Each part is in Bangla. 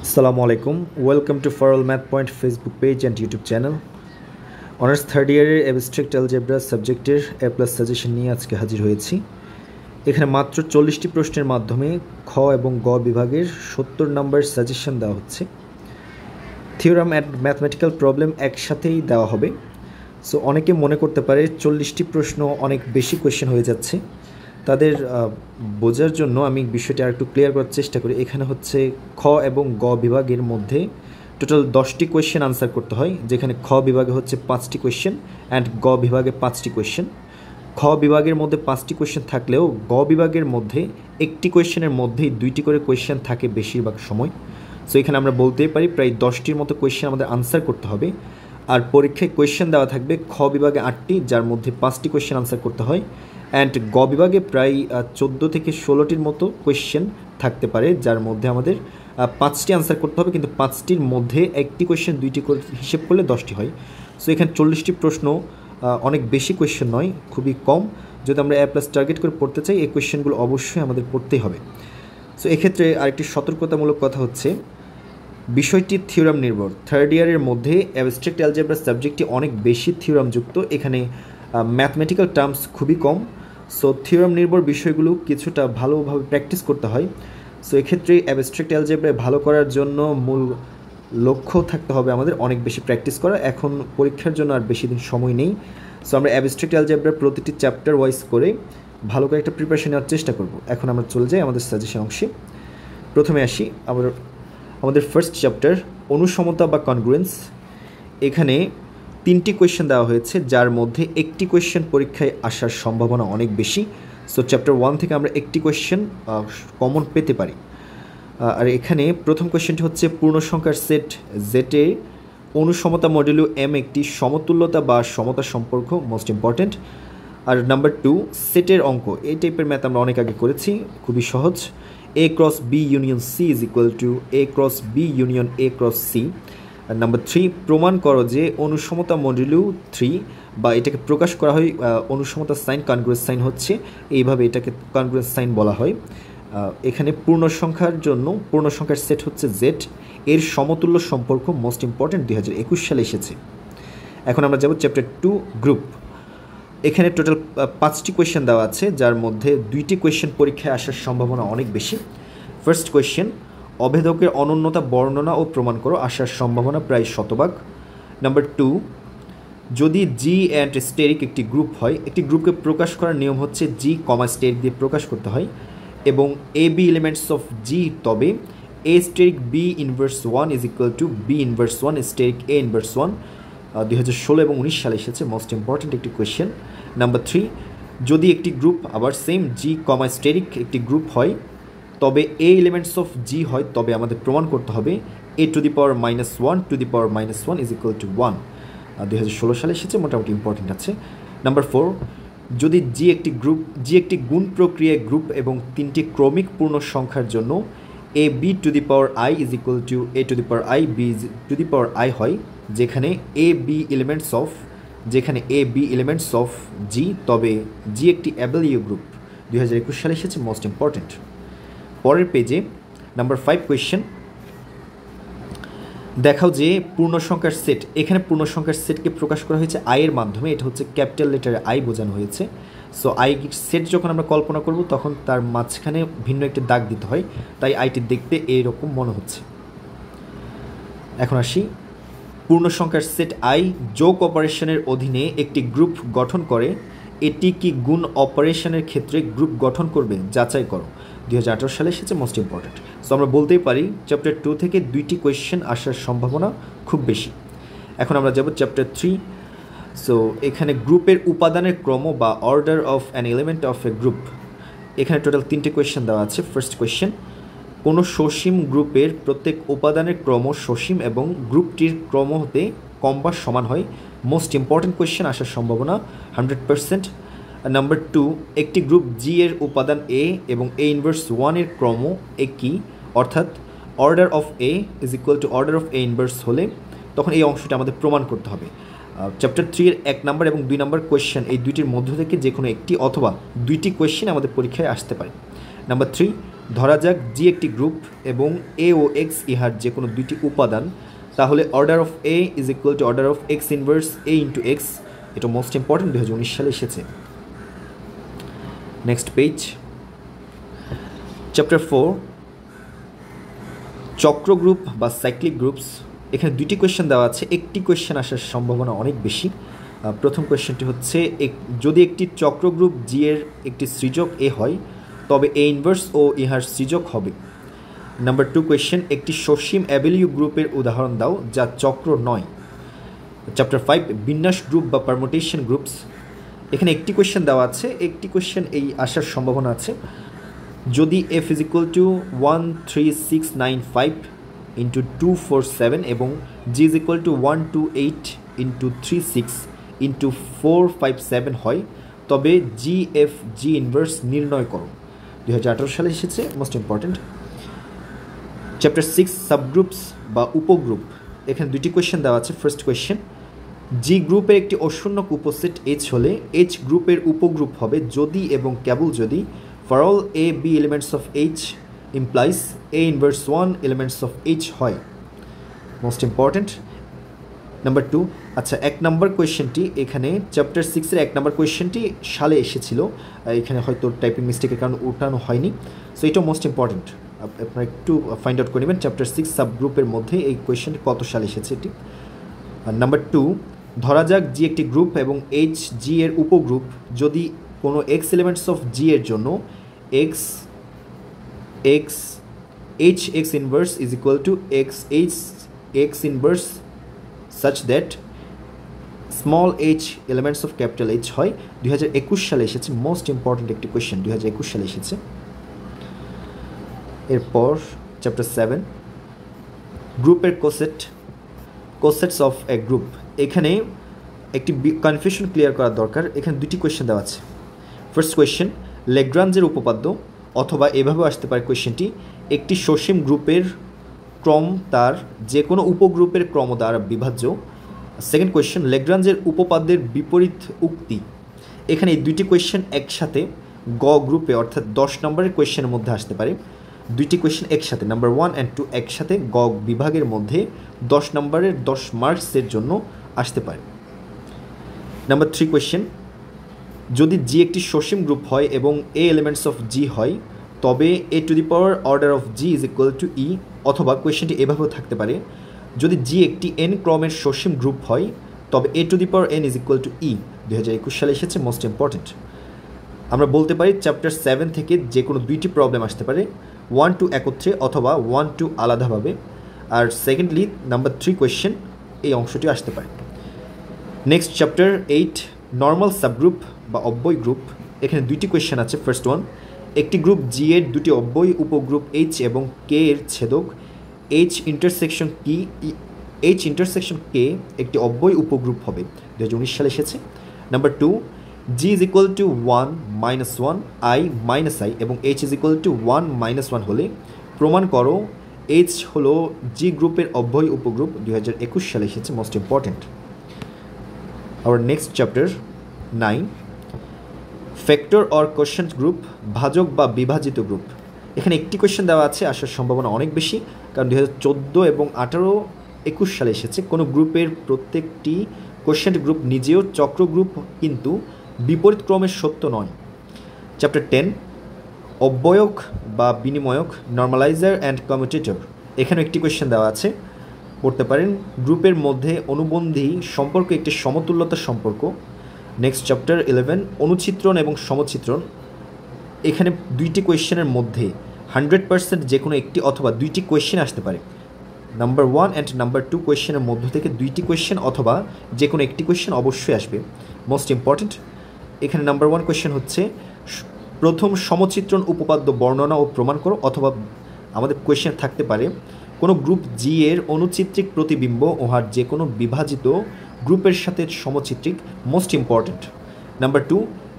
Assalamu alaikum. Welcome to For All Math Point Facebook page and YouTube channel. Honours third ইয়ারের অ্যাবস্ট্রাক্ট অ্যালজেব্রা সাবজেক্টের এ প্লাস সাজেশন নিয়ে আজকে হাজির হয়েছি। এখানে মাত্র 40টি প্রশ্নের মাধ্যমে খ এবং গ বিভাগের 70 নম্বর সাজেশন দেওয়া হচ্ছে। থিওরাম অ্যান্ড ম্যাথমেটিক্যাল প্রবলেম একসাথেই দেওয়া হবে। সো অনেকে মনে করতে পারে 40টি প্রশ্ন অনেক বেশি কোয়েশ্চেন হয়ে যাচ্ছে। তাদের বোঝার জন্য আমি বিষয়টা আর একটু ক্লিয়ার করার চেষ্টা করি। এখানে হচ্ছে খ এবং গ বিভাগের মধ্যে টোটাল 10টি কোয়েশ্চেন আনসার করতে হয়, যেখানে খ বিভাগে হচ্ছে 5টি কোয়েশ্চেন অ্যান্ড গ বিভাগে 5টি কোয়েশ্চেন। খ বিভাগের মধ্যে 5টি কোয়েশ্চেন থাকলেও গ বিভাগের মধ্যে একটি কোয়েশ্চেনের মধ্যেই 2টি করে কোয়েশ্চেন থাকে বেশিরভাগ সময়। সো এখানে আমরা বলতেই পারি প্রায় 10টির মতো কোয়েশ্চেন আমাদের আনসার করতে হবে। আর পরীক্ষায় কোয়েশ্চেন দেওয়া থাকবে খ বিভাগে 8টি, যার মধ্যে 5টি কোয়েশ্চেন আনসার করতে হয়, অ্যান্ড গ বিভাগে প্রায় 14 থেকে 16টির মতো কোয়েশ্চেন থাকতে পারে, যার মধ্যে আমাদের 5টি আনসার করতে হবে, কিন্তু 5টির মধ্যে একটি কোয়েশ্চেন 2টি করে হিসেব করলে 10টি হয়। সো এখানে 40টি প্রশ্ন অনেক বেশি কোয়েশ্চেন নয়, খুবই কম। যদি আমরা এ প্লাস টার্গেট করে পড়তে চাই, এই কোয়েশ্চেনগুলো অবশ্যই আমাদের পড়তেই হবে। সো এক্ষেত্রে আরেকটি সতর্কতামূলক কথা হচ্ছে, বিষয়টি থিওরাম নির্ভর। থার্ড ইয়ারের মধ্যে অ্যাবস্ট্রাক্ট অ্যালজেব্রা সাবজেক্টটি অনেক বেশি থিওরামযুক্ত, এখানে ম্যাথমেটিক্যাল টার্মস খুবই কম। সো থিওরাম নির্ভর বিষয়গুলো কিছুটা ভালোভাবে প্র্যাকটিস করতে হয়। সো এক্ষেত্রে অ্যাবস্ট্রাক্ট অ্যালজেব্রা ভালো করার জন্য মূল লক্ষ্য থাকতে হবে আমাদের অনেক বেশি প্র্যাকটিস করা। এখন পরীক্ষার জন্য আর বেশি দিন সময় নেই। সো আমরা অ্যাবস্ট্রাক্ট অ্যালজেব্রার প্রতিটি চ্যাপ্টার ওয়াইজ করে ভালো করে একটা প্রিপারেশন নেওয়ার চেষ্টা করব। এখন আমরা চলে যাই আমাদের সাজেশন অংশে। প্রথমে আসি আমাদের ফার্স্ট চ্যাপ্টার অনুসমতা বা কনগ্রুয়েন্স। এখানে 3টি কোয়েশ্চেন দেওয়া হয়েছে, যার মধ্যে একটি কোয়েশ্চেন পরীক্ষায় আসার সম্ভাবনা অনেক বেশি। সো চ্যাপ্টার 1 থেকে আমরা একটি কোয়েশ্চেন কমন পেতে পারি। আর এখানে প্রথম কোয়েশ্চেনটি হচ্ছে পূর্ণসংখ্যার সেট জেটে অনুসমতা মডেলু এম একটি সমতুল্যতা বা সমতা সম্পর্ক, মোস্ট ইম্পর্ট্যান্ট। আর নাম্বার 2 সেটের অঙ্ক। এই টাইপের ম্যাথ আমরা অনেক আগে করেছি, খুবই সহজ। A cross B union C is equal to A cross B union A cross C. আর নাম্বার 3 প্রমাণ করো যে অনুসমতা মডেলু 3, বা এটাকে প্রকাশ করা হয় অনুসমতা সাইন কনগ্রুয়েন্স সাইন হচ্ছে এইভাবে, এটাকে কনগ্রুয়েন্স সাইন বলা হয়। এখানে পূর্ণ সংখ্যার জন্য পূর্ণ সংখ্যার সেট হচ্ছে জেড, এর সমতুল্য সম্পর্ক মোস্ট ইম্পর্ট্যান্ট 2021 সালে এসেছে। এখন আমরা যাব চ্যাপ্টার 2 গ্রুপ। এখানে টোটাল 5টি কোয়েশ্চেন দেওয়া আছে, যার মধ্যে 2টি কোয়েশ্চেন পরীক্ষায় আসার সম্ভাবনা অনেক বেশি। ফার্স্ট কোয়েশ্চেন, অভেদকের অনন্যতা বর্ণনা ও প্রমাণ করো, আসার সম্ভাবনা প্রায় 100%। নাম্বার 2, যদি জি অ্যান্ড স্টেরিক একটি গ্রুপ হয়, একটি গ্রুপকে প্রকাশ করার নিয়ম হচ্ছে জি কমা স্টেরিক দিয়ে প্রকাশ করতে হয়, এবং A B elements of G, তবে A asterisk B inverse 1 is equal to B inverse 1 asterisk A inverse 1। 2016 এবং 19 সালে এসেছে, মোস্ট ইম্পর্ট্যান্ট একটি কোয়েশ্চেন। নাম্বার 3, যদি একটি গ্রুপ আবার সেম জি কমা স্টেরিক একটি গ্রুপ হয়, তবে এ এলিমেন্টস অফ জি হয়, তবে আমাদের প্রমাণ করতে হবে A to the power -1 to the power -1 is equal to 1। 2016 সালে এসেছে, মোটামুটি ইম্পর্টেন্ট আছে। নাম্বার 4, যদি জি একটি গুণ প্রক্রিয়ায় গ্রুপ এবং 3টি ক্রমিক পূর্ণ সংখ্যার জন্য A B to the power I is equal to A to the power I B to the power I হয়, যেখানে A B elements of G, তবে জি একটি অ্যাবেলিও গ্রুপ। 2021 সালে এসেছে, মোস্ট ইম্পর্টেন্ট। পরের পেজে নাম্বার 5 কোয়েশ্চেন, দেখাও যে পূর্ণ সংখ্যার সেট। এখানে পূর্ণ সংখ্যার সেটকে প্রকাশ করা হয়েছে আই এর মাধ্যমে, এটা হচ্ছে ক্যাপিটাল লেটারে আই বোঝানো হয়েছে। সো আই সেট যখন আমরা কল্পনা করব, তখন তার মাঝখানে ভিন্ন একটি দাগ দিতে হয়, তাই আইটি দেখতে এইরকম মনে হচ্ছে। এখন আসি, পূর্ণ সংখ্যার সেট আই যোগ অপারেশনের অধীনে একটি গ্রুপ গঠন করে, এটি কি গুণ অপারেশনের ক্ষেত্রে গ্রুপ গঠন করবে, যাচাই করো। 2018 সালে এসেছে, মোস্ট ইম্পর্ট্যান্ট। সো আমরা বলতেই পারি চ্যাপ্টার 2 থেকে 2টি কোয়েশ্চেন আসার সম্ভাবনা খুব বেশি। এখন আমরা যাব চ্যাপ্টার 3। সো এখানে গ্রুপের উপাদানের ক্রম বা order of an element of A group. এখানে টোটাল 3টে কোয়েশ্চেন দেওয়া আছে। ফার্স্ট কোয়েশ্চেন, কোনো সসীম গ্রুপের প্রত্যেক উপাদানের ক্রম সসীম এবং গ্রুপটির ক্রম হতে কম বা সমান হয়। মোস্ট ইম্পর্ট্যান্ট কোয়েশ্চেন, আসার সম্ভাবনা 100%। নাম্বার 2, একটি গ্রুপ জি এর উপাদান এ এবং এ ইনভার্স 1 এর ক্রম একই, অর্থাৎ order of A is equal two order of A inverse হলে, তখন এই অংশটা আমাদের প্রমাণ করতে হবে। চ্যাপ্টার 3 এর 1 নম্বর এবং 2 নম্বর কোয়েশ্চেন, এই দুইটির মধ্য থেকে যে কোনো একটি অথবা 2টি কোয়েশ্চেন আমাদের পরীক্ষায় আসতে পারে। নাম্বার 3, ধরা যাক জি একটি গ্রুপ এবং এ ও এক্স ইহার যে কোনো দুইটি উপাদান, তাহলে order of A is equal two order of x inverse A into x. এটা মোস্ট ইম্পর্টেন্ট, 2019 সালে এসেছে। নেক্সট পেজ, চ্যাপ্টার 4 চক্র গ্রুপ বা সাইক্লিক গ্রুপস। এখানে দুইটি কোয়েশ্চেন দেওয়া আছে, একটি কোয়েশ্চেন আসার সম্ভাবনা অনেক বেশি। প্রথম কোয়েশ্চেনটি হচ্ছে, যদি একটি চক্র গ্রুপ জি এর একটি সৃজক এ হয় তবে এ ইনভার্স ও ইহার সৃজক হবে। নাম্বার 2 কোয়েশ্চেন, একটি সসীম অ্যাবেলিউ গ্রুপের উদাহরণ দাও যা চক্র নয়। চ্যাপ্টার 5 বিন্যাস গ্রুপ বা পারমুটেশন গ্রুপস। এখানে একটি কোয়েশ্চেন দেওয়া আছে, একটি কোয়েশ্চেন এই আসার সম্ভাবনা আছে। যদি F is equal to 1 3 6 9 5 into 2 4 7 এবং G is equal to 1 2 8 into 3 6 into 4 5 7 হয় তবে জি এফ জি ইনভার্স নির্ণয় করো। 2018 সালে এসেছে, মোস্ট ইম্পর্টেন্ট। চ্যাপ্টার 6 সাবগ্রুপস বা উপগ্রুপ। এখানে দুইটি কোয়েশ্চেন দেওয়া আছে। ফার্স্ট কোয়েশ্চেন, জি গ্রুপের একটি অশূন্যক উপসেট এইচ হলে এইচ গ্রুপের উপগ্রুপ হবে যদি এবং কেবল যদি for all A B elements of H implies A inverse 1 elements of H হয়। Most important. নাম্বার 2, আচ্ছা 1 নম্বর কোয়েশ্চেনটি এখানে চ্যাপ্টার 6-এর 1 নম্বর কোয়েশ্চেনটি সালে এসেছিল, এখানে হয়তো টাইপিং মিস্টেকের কারণে ওঠানো হয়নি। সো এটাও মোস্ট ইম্পর্টেন্ট, আপনারা একটু ফাইন্ড আউট করে নেবেন চ্যাপ্টার 6 সাবগ্রুপের মধ্যে এই কোয়েশ্চেনটি কত সালে এসেছে এটি। নাম্বার 2, ধরা যাক জি একটি গ্রুপ এবং এইচ জি এর উপগ্রুপ যদি কোনো এক্স এলিমেন্টস অফ জি এর জন্য x x H x inverse is equal two x H x inverse such that small h elements of capital H হয়। 2021 সালে এসেছে, মোস্ট ইম্পর্টেন্ট একটি কোয়েশ্চেন, 2021 সালে এসেছে। এরপর চ্যাপ্টার 7 গ্রুপের কোসেটস অফ এ গ্রুপ। এখানে একটি কনফিউশন ক্লিয়ার করা দরকার। এখানে দুটি কোয়েশ্চেন দেওয়া আছে। ফার্স্ট কোয়েশ্চেন, লেগ্রাঞ্জের উপপাদ্য, অথবা এভাবেও আসতে পারে কোয়েশ্চেনটি, একটি সসীম গ্রুপের ক্রম তার যে কোনো উপগ্রুপের ক্রম দ্বারা বিভাজ্য। সেকেন্ড কোয়েশ্চেন, লেগ্রাঞ্জের উপপাদ্যের বিপরীত উক্তি। এখানে এই দুইটি কোয়েশ্চেন একসাথে গ গ্রুপে অর্থাৎ 10 নম্বরের কোয়েশ্চেনের মধ্যে আসতে পারে। দুইটি কোয়েশ্চেন একসাথে, নাম্বার 1 and 2 একসাথে গ বিভাগের মধ্যে 10 নম্বরের 10 মার্কসের জন্য আসতে পারে। নাম্বার 3 কোয়েশ্চেন, যদি জি একটি সসীম গ্রুপ হয় এবং এ এলিমেন্টস অফ জি হয় তবে A to the power order of G is equal to E. অথবা কোয়েশ্চেনটি এভাবেও থাকতে পারে, যদি জি একটি এন ক্রমের সসীম গ্রুপ হয় তবে A to the power N is equal to E. 2021 সালে এসেছে, মোস্ট ইম্পর্টেন্ট। আমরা বলতে পারি চ্যাপ্টার 7 থেকে যে কোনো দুইটি প্রবলেম আসতে পারে, 1 2 একত্রে অথবা 1 2 আলাদাভাবে। আর সেকেন্ডলি নাম্বার 3 কোয়েশ্চেন এই অংশটি আসতে পারে। নেক্সট চ্যাপ্টার 8 নর্মাল সাবগ্রুপ বা অব্যয় গ্রুপ। এখানে দুইটি কোয়েশ্চেন আছে। ফার্স্ট ওয়ান, একটি গ্রুপ জি এর দুটি অব্যয় উপগ্রুপ এইচ এবং কে এর ছেদক এইচ ইন্টারসেকশন কে একটি অব্যয় উপগ্রুপ হবে। 2019 সালে এসেছে। Number 2, G is equal to 1 -1 i -i এবং এইচ ইজ ইকুয়াল টু 1 -1 হলে প্রমাণ করো এইচ হলো জি গ্রুপের অব্যয় উপগ্রুপ। 2021 সালে এসেছে, most important. Our next chapter 9 factor or quotient group, ভাজক বা বিভাজিত গ্রুপ। এখানে একটি কোয়েশ্চেন দেওয়া আছে, আসার সম্ভাবনা অনেক বেশি, কারণ 2014 এবং 18 21 সালে এসেছে। কোনো গ্রুপের প্রত্যেকটি কোশ্চেন্ট গ্রুপ নিজেও চক্র গ্রুপ কিন্তু বিপরীত ক্রমের সত্য নয়। চ্যাপ্টার 10 অব্যয়ক বা বিনিময়ক, নর্মালাইজার অ্যান্ড কমিউটেটর। এখানে একটি কোয়েশ্চেন দেওয়া আছে, পড়তে পারেন। গ্রুপের মধ্যে অনুবন্ধী সম্পর্ক একটি সমতুল্যতা সম্পর্ক। নেক্সট চ্যাপ্টার 11 অনুচিত্রণ এবং সমচিত্রণ। এখানে দুইটি কোয়েশ্চেনের মধ্যে 100% যে কোনো একটি অথবা দুইটি কোয়েশ্চেন আসতে পারে। নাম্বার 1 and নাম্বার 2 কোয়েশ্চেনের মধ্য থেকে দুইটি কোয়েশ্চেন অথবা যে কোনো একটি কোয়েশ্চেন অবশ্যই আসবে, মোস্ট ইম্পর্টেন্ট। এখানে নাম্বার 1 কোয়েশ্চেন হচ্ছে, প্রথম সমচিত্রণ উপপাদ্য বর্ণনা ও প্রমাণ করো। অথবা আমাদের কোয়েশ্চেন থাকতে পারে, কোনো গ্রুপ জি এর অনুচিত্রিক প্রতিবিম্ব উহার যে কোনো বিভাজিত গ্রুপের সাথে সমচিত্রিক, মোস্ট ইম্পর্টেন্ট। নাম্বার 2,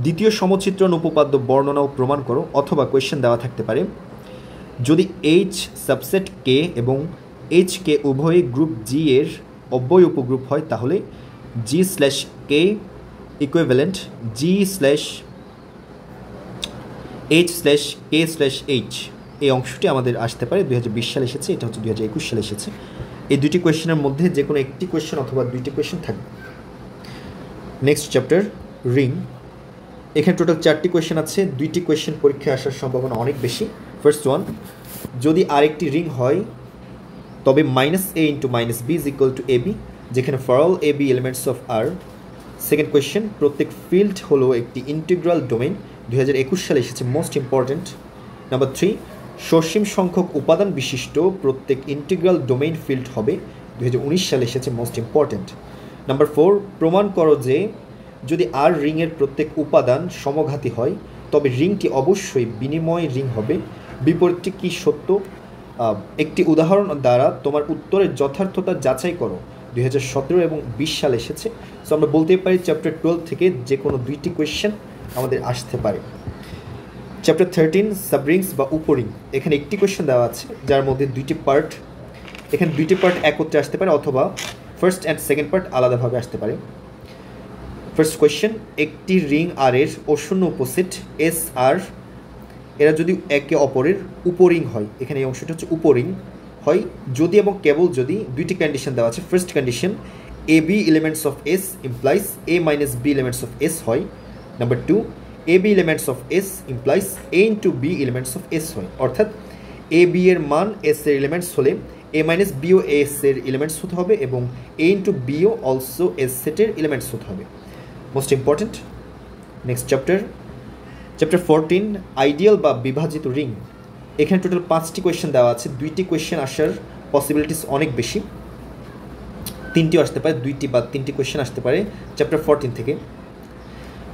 দ্বিতীয় সমচিত্রণ উপপাদ্য বর্ণনা ও প্রমাণ করো। অথবা কোয়েশ্চেন দেওয়া থাকতে পারে, যদি এইচ সাবসেট কে এবং এইচ কে উভয় গ্রুপ জি এর অব্যয় উপগ্রুপ হয় তাহলে জি স্ল্যাশ কে ইকুইভ্যালেন্ট জি slash H slash K slash H এই অংশটি আমাদের আসতে পারে 2020 সালে এসেছে, এটা হচ্ছে 2021 সালে এসেছে। এই দুটি কোয়েশ্চেনের মধ্যে যে কোনো একটি কোয়েশ্চেন অথবা দুইটি কোয়েশ্চেন থাকবে। Next chapter ring. এখানে টোটাল 4টি কোয়েশ্চেন আছে, 2টি কোয়েশ্চেন পরীক্ষায় আসার সম্ভাবনা অনেক বেশি। ফার্স্ট ওয়ান, যদি আরেকটি রিং হয় তবে -a × -b = ab, যেখানে for all ab elements of R. Second question, প্রত্যেক ফিল্ড হলো একটি ইন্টিগ্রাল ডোমেইন, 2021 সালে এসেছে, মোস্ট ইম্পর্ট্যান্ট। নাম্বার 3, সসীম সংখ্যক উপাদান বিশিষ্ট প্রত্যেক ইন্টিগ্রাল ডোমেইন ফিল্ড হবে, 2019 সালে এসেছে, মোস্ট ইম্পর্ট্যান্ট। নাম্বার 4, প্রমাণ করো যে যদি আর রিংয়ের প্রত্যেক উপাদান সমঘাতী হয় তবে রিংটি অবশ্যই বিনিময় রিং হবে। বিপরীতটি কি সত্য? একটি উদাহরণ দ্বারা তোমার উত্তরের যথার্থতা যাচাই করো, 2017 এবং 20 সালে এসেছে। সো আমরা বলতে পারি চ্যাপ্টার 12 থেকে যে কোনো 2টি কোয়েশ্চেন আমাদের আসতে পারে। চ্যাপ্টার 13, সাবরিংস বা উপরিং। এখানে একটি কোয়েশ্চেন দেওয়া আছে যার মধ্যে 2টি পার্ট, এখানে 2টি পার্ট একত্রে আসতে পারে অথবা ফার্স্ট অ্যান্ড সেকেন্ড পার্ট আলাদাভাবে আসতে পারে। ফার্স্ট কোয়েশ্চেন, একটি রিং আর এর অশূন্য উপসেট এস আর এরা যদি একে অপরের উপরিং হয়, এখানে এই অংশটা হচ্ছে উপরিং হয় যদি এবং কেবল যদি 2টি কন্ডিশন দেওয়া আছে। First condition, A B elements of S implies a - b elements of S হয়। Number 2, A B elements of S implies a × b elements of S হয়, অর্থাৎ এ বি এর মান এস এর এলিমেন্টস হলে a - b ও এস এর এলিমেন্টস হতে হবে এবং a × b ও অলসো এস সেটের এলিমেন্টস হতে হবে, most important. Next chapter 14, ideal বা বিভাজিত রিং। এখানে টোটাল 5টি কোয়েশ্চেন দেওয়া আছে, 2টি কোয়েশ্চেন আসার পসিবিলিটিস অনেক বেশি, 3টিও আসতে পারে, 2টি বা 3টি কোয়েশ্চেন আসতে পারে চ্যাপ্টার 14 থেকে।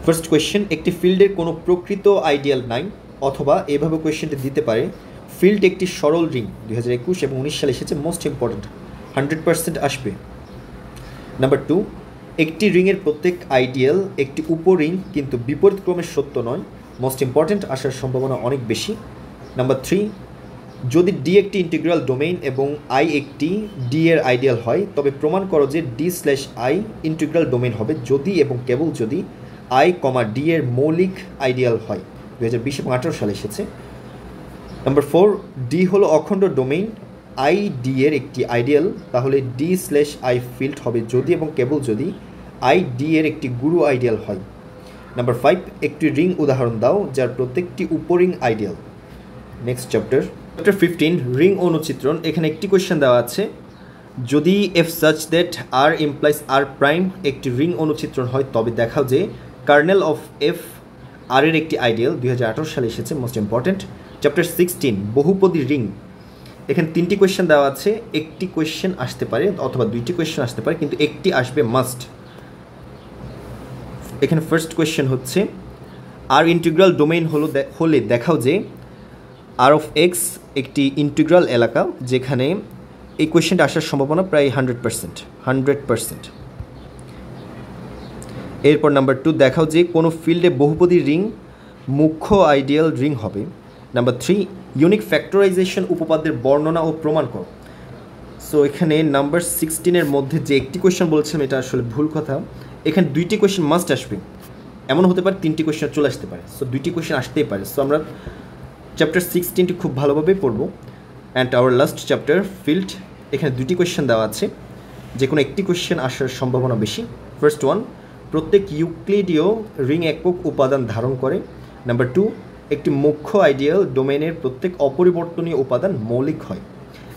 ফার্স্ট কোয়েশ্চেন, একটি ফিল্ডের কোনো প্রকৃত আইডিয়াল নাই, অথবা এভাবে কোয়েশ্চেনটি দিতে পারে, ফিল্ড একটি সরল রিং, 2021 এবং 19 সালে এসেছে, মোস্ট ইম্পর্ট্যান্ট, 100% আসবে। নাম্বার 2, একটি রিংয়ের প্রত্যেক আইডিয়াল একটি উপরিং কিন্তু বিপরীত ক্রমে সত্য নয়, মোস্ট ইম্পর্ট্যান্ট, আসার সম্ভাবনা অনেক বেশি। নাম্বার 3, যদি ডি একটি ইন্টিগ্রাল ডোমেইন এবং আই একটি ডি এর আইডিয়াল হয় তবে প্রমাণ করো যে d/i ইন্টিগ্রাল ডোমেইন হবে যদি এবং কেবল যদি i, ডি এর মৌলিক আইডিয়াল হয়, 2020 এবং 2018 সালে এসেছে। নাম্বার 4, ডি হলো অখণ্ড ডোমেইন, আই ডি এর একটি আইডিয়াল, তাহলে d/i ফিল্ড হবে যদি এবং কেবল যদি আই ডি এর একটি গুরু আইডিয়াল হয়। নাম্বার 5, একটি রিং উদাহরণ দাও যার প্রত্যেকটি উপরিং আইডিয়াল। নেক্সট চ্যাপ্টার 15, রিং অনুচিত্রণ। এখানে একটি কোয়েশ্চেন দেওয়া আছে, যদি F such that R implies R prime একটি রিং অনুচিত্রণ হয় তবে দেখাও যে কার্নেল অফ এফ আর এর একটি আইডিয়াল, 2018 সালে এসেছে, মোস্ট ইম্পর্ট্যান্ট। চ্যাপ্টার 16, বহুপদী রিং। এখানে 3টি কোয়েশ্চেন দেওয়া আছে, একটি কোয়েশ্চেন আসতে পারে অথবা 2টি কোয়েশ্চেন আসতে পারে, কিন্তু একটি আসবে মাস্ট। এখানে ফার্স্ট কোয়েশ্চেন হচ্ছে, আর ইন্টিগ্রাল ডোমেইন হলে দেখাও যে আর অফ এক্স একটি ইন্টিগ্রাল এলাকা, যেখানে এই কোয়েশ্চেনটা আসার সম্ভাবনা প্রায় 100%। এরপর নাম্বার 2, দেখাও যে কোনো ফিল্ডে বহুপদী রিং মুখ্য আইডিয়াল রিং হবে। নাম্বার 3, ইউনিক ফ্যাক্টরাইজেশন উপপাদ্যের বর্ণনা ও প্রমাণ করো। সো এখানে নাম্বার 16-এর মধ্যে যে একটি কোয়েশ্চেন বলছিলাম এটা আসলে ভুল কথা, এখানে 2টি কোয়েশ্চেন মাস্ট আসবে, এমন হতে পারে 3টি কোয়েশ্চেন চলে আসতে পারে, সো 2টি কোয়েশ্চেন আসতেই পারে। সো আমরা চ্যাপ্টার 16টি খুব ভালোভাবে পড়বো। And our last chapter field. এখানে 2টি কোয়েশ্চেন দেওয়া আছে, যে কোনো একটি কোয়েশ্চেন আসার সম্ভাবনা বেশি। ফার্স্ট ওয়ান, প্রত্যেক ইউক্লিডীয় রিং একক উপাদান ধারণ করে। নাম্বার 2, একটি মুখ্য আইডিয়াল ডোমেইনের প্রত্যেক অপরিবর্তনীয় উপাদান মৌলিক হয়।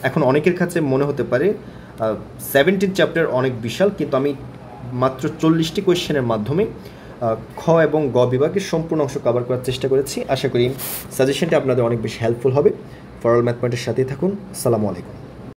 এখন অনেকের কাছে মনে হতে পারে 17 চ্যাপ্টার অনেক বিশাল, কিন্তু আমি মাত্র 40টি কোয়েশ্চেনের মাধ্যমে খ এবং গ বিভাগের সম্পূর্ণ অংশ কভার করার চেষ্টা করেছি। আশা করি সাজেশনটি আপনাদের অনেক বেশি হেল্পফুল হবে। ফর অল ম্যাথ পয়েন্টের সাথেই থাকুন। আসসালামু আলাইকুম।